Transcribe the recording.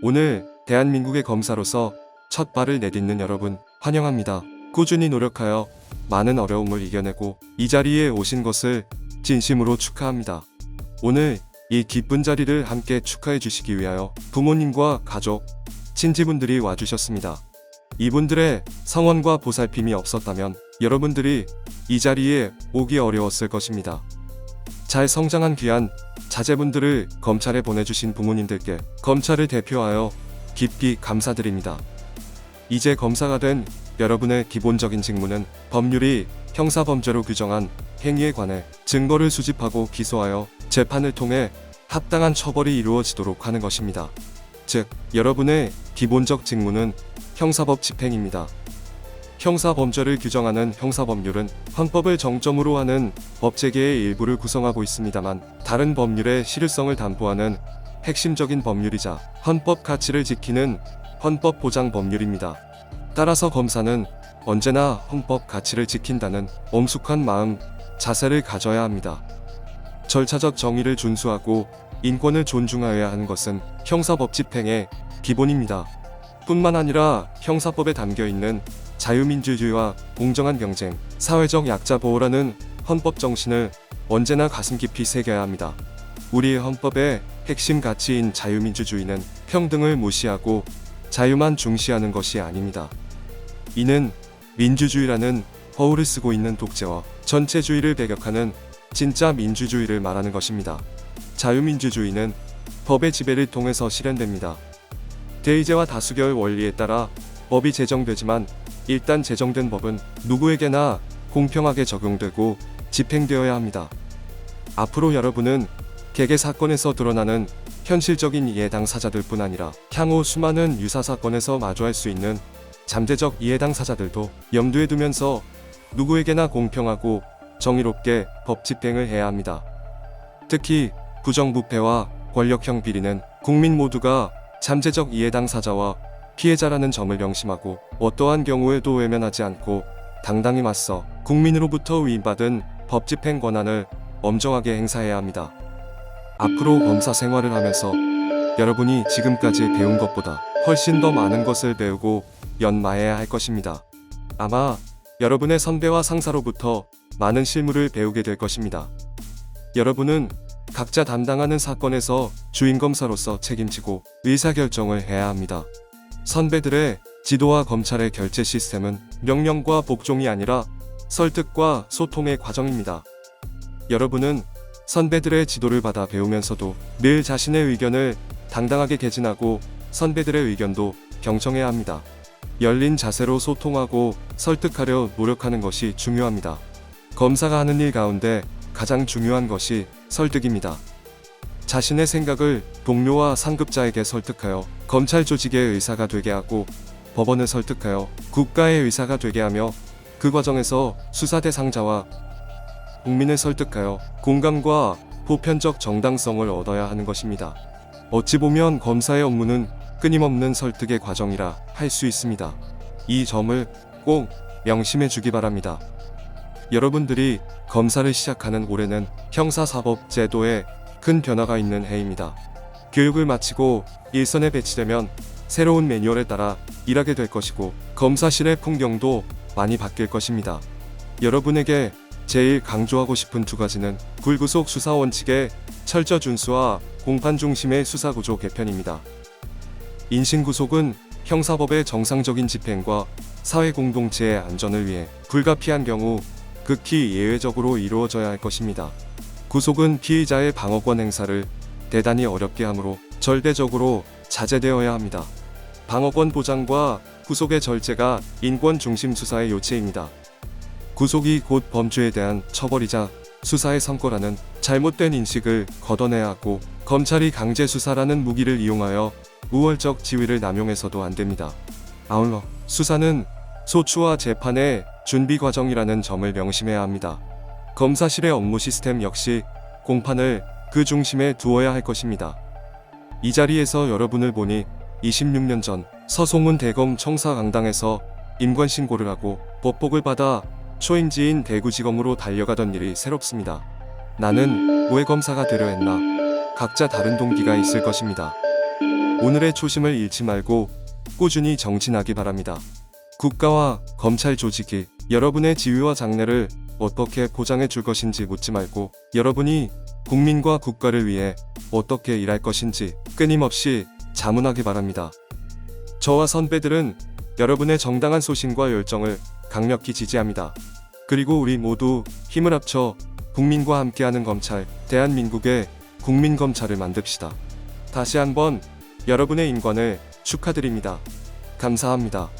오늘 대한민국의 검사로서 첫 발을 내딛는 여러분 환영합니다. 꾸준히 노력하여 많은 어려움을 이겨내고 이 자리에 오신 것을 진심으로 축하합니다. 오늘 이 기쁜 자리를 함께 축하해 주시기 위하여 부모님과 가족, 친지분들이 와주셨습니다. 이분들의 성원과 보살핌이 없었다면 여러분들이 이 자리에 오기 어려웠을 것입니다. 잘 성장한 귀한 자제분들을 검찰에 보내주신 부모님들께 검찰을 대표하여 깊이 감사드립니다. 이제 검사가 된 여러분의 기본적인 직무는 법률이 형사범죄로 규정한 행위에 관해 증거를 수집하고 기소하여 재판을 통해 합당한 처벌이 이루어지도록 하는 것입니다. 즉, 여러분의 기본적 직무는 형사법 집행입니다. 형사범죄를 규정하는 형사법률은 헌법을 정점으로 하는 법체계의 일부를 구성하고 있습니다만 다른 법률의 실효성을 담보하는 핵심적인 법률이자 헌법 가치를 지키는 헌법 보장 법률입니다. 따라서 검사는 언제나 헌법 가치를 지킨다는 엄숙한 마음, 자세를 가져야 합니다. 절차적 정의를 준수하고 인권을 존중하여야 하는 것은 형사법 집행의 기본입니다. 뿐만 아니라 형사법에 담겨있는 자유민주주의와 공정한 경쟁, 사회적 약자 보호라는 헌법 정신을 언제나 가슴 깊이 새겨야 합니다. 우리의 헌법의 핵심 가치인 자유민주주의는 평등을 무시하고 자유만 중시하는 것이 아닙니다. 이는 민주주의라는 허울을 쓰고 있는 독재와 전체주의를 배격하는 진짜 민주주의를 말하는 것입니다. 자유민주주의는 법의 지배를 통해서 실현됩니다. 대의제와 다수결 원리에 따라 법이 제정되지만 일단 제정된 법은 누구에게나 공평하게 적용되고 집행되어야 합니다. 앞으로 여러분은 개개 사건에서 드러나는 현실적인 이해 당사자들 뿐 아니라 향후 수많은 유사 사건에서 마주할 수 있는 잠재적 이해 당사자들도 염두에 두면서 누구에게나 공평하고 정의롭게 법 집행을 해야 합니다. 특히 부정부패와 권력형 비리는 국민 모두가 잠재적 이해 당사자와 피해자라는 점을 명심하고 어떠한 경우에도 외면하지 않고 당당히 맞서 국민으로부터 위임받은 법 집행 권한을 엄정하게 행사해야 합니다. 앞으로 검사 생활을 하면서 여러분이 지금까지 배운 것보다 훨씬 더 많은 것을 배우고 연마해야 할 것입니다. 아마 여러분의 선배와 상사로부터 많은 실무를 배우게 될 것입니다. 여러분은 각자 담당하는 사건에서 주인검사로서 책임지고 의사결정을 해야 합니다. 선배들의 지도와 검찰의 결제 시스템은 명령과 복종이 아니라 설득과 소통의 과정입니다. 여러분은 선배들의 지도를 받아 배우면서도 늘 자신의 의견을 당당하게 개진하고 선배들의 의견도 경청해야 합니다. 열린 자세로 소통하고 설득하려 노력하는 것이 중요합니다. 검사가 하는 일 가운데 가장 중요한 것이 설득입니다. 자신의 생각을 동료와 상급자에게 설득하여 검찰 조직의 의사가 되게 하고 법원을 설득하여 국가의 의사가 되게 하며 그 과정에서 수사 대상자와 국민을 설득하여 공감과 보편적 정당성을 얻어야 하는 것입니다. 어찌 보면 검사의 업무는 끊임없는 설득의 과정이라 할 수 있습니다. 이 점을 꼭 명심해 주기 바랍니다. 여러분들이 검사를 시작하는 올해는 형사사법제도에 큰 변화가 있는 해입니다. 교육을 마치고 일선에 배치되면 새로운 매뉴얼에 따라 일하게 될 것이고 검사실의 풍경도 많이 바뀔 것입니다. 여러분에게 제일 강조하고 싶은 두 가지는 불구속 수사 원칙의 철저 준수와 공판 중심의 수사구조 개편입니다. 인신구속은 형사법의 정상적인 집행과 사회 공동체의 안전을 위해 불가피한 경우 극히 예외적으로 이루어져야 할 것입니다. 구속은 피의자의 방어권 행사를 대단히 어렵게 하므로 절대적으로 자제되어야 합니다. 방어권 보장과 구속의 절제가 인권 중심 수사의 요체입니다. 구속이 곧 범죄에 대한 처벌이자 수사의 성과라는 잘못된 인식을 걷어내야 하고 검찰이 강제 수사라는 무기를 이용하여 우월적 지위를 남용해서도 안 됩니다. 아울러 수사는 소추와 재판의 준비 과정이라는 점을 명심해야 합니다. 검사실의 업무 시스템 역시 공판을 그 중심에 두어야 할 것입니다. 이 자리에서 여러분을 보니 26년 전 서송훈 대검 청사 강당에서 임관 신고를 하고 법복을 받아 초임지인 대구지검으로 달려가던 일이 새롭습니다. 나는 왜 검사가 되려 했나? 각자 다른 동기가 있을 것입니다. 오늘의 초심을 잃지 말고 꾸준히 정진하기 바랍니다. 국가와 검찰 조직이 여러분의 지위와 장래를 어떻게 보장해 줄 것인지 묻지 말고 열어보니 국민과 국가를 위해 어떻게 일할 것인지 끊임없이 자문하기 바랍니다. 저와 선배들은 여러분의 정당한 소신과 열정을 강력히 지지합니다. 그리고 우리 모두 힘을 합쳐 국민과 함께하는 검찰, 대한민국의 국민검찰을 만듭시다. 다시 한번 여러분의 임관을 축하드립니다. 감사합니다.